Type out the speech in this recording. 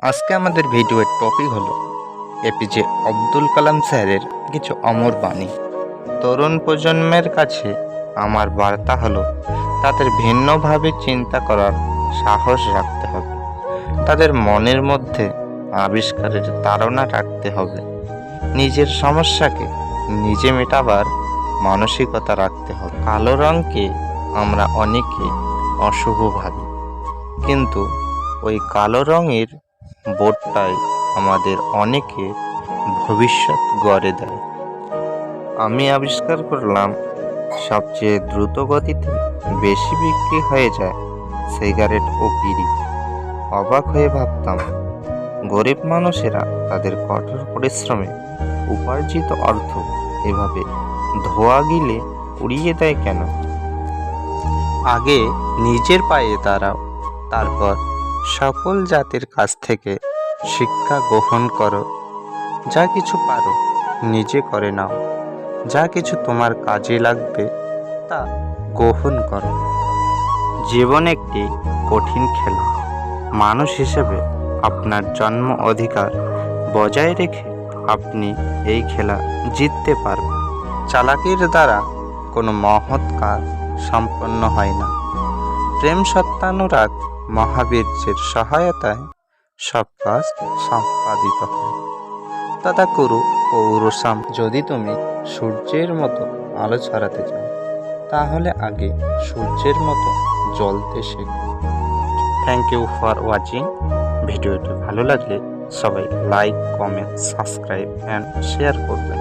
আজকে আমাদের ভিডিওর টপিক হলো এপিজে আব্দুল কালাম স্যারের কিছু অমর বাণী। তরুণ প্রজন্মের কাছে আমার বার্তা হলো তাদের ভিন্নভাবে চিন্তা করার সাহস রাখতে হবে, তাদের মনের মধ্যে আবিষ্কারের তাড়না রাখতে হবে, নিজের সমস্যাকে নিজে মেটাবার মানসিকতা রাখতে হবে। কালো রঙকে আমরা অনেকে অশুভ ভাবি, কিন্তু ওই কালো রঙের বোর্ডটাই আমাদের অনেকে ভবিষ্যৎ গড়ে দেয়। আমি আবিষ্কার করলাম সবচেয়ে দ্রুত গতিতে বেশি বিক্রি হয়ে যায় সিগারেট ও বিড়ি। অবাক হয়ে ভাবতাম, গরিব মানুষেরা তাদের কঠোর পরিশ্রমে উপার্জিত অর্থ এভাবে ধোয়া গিলে উড়িয়ে দেয় কেন? আগে নিজের পায়ে দাঁড়াও, তারপর সকল জাতির কাছ থেকে শিক্ষা গ্রহণ করো। যা কিছু পারো নিজে করে নাও, যা কিছু তোমার কাজে লাগবে তা গ্রহণ করো। জীবন একটি কঠিন খেলা। মানুষ হিসেবে আপনার জন্ম অধিকার বজায় রেখে আপনি এই খেলা জিততে পারবেন। চালাকির দ্বারা কোনো মহৎ কাজ সম্পন্ন হয় না। প্রেম সত্যানুরাগ মহাবীর্যের সহায়তায় সব কাজ সম্পাদিত হয়। তথা কুরু পৌরুষাম। যদি তুমি সূর্যের মতো আলো ছড়াতে চাও, তাহলে আগে সূর্যের মতো জ্বলতে শেখো। Thank you for watching. ভিডিওটি ভালো লাগলে সবাই like, comment, subscribe and share করবে।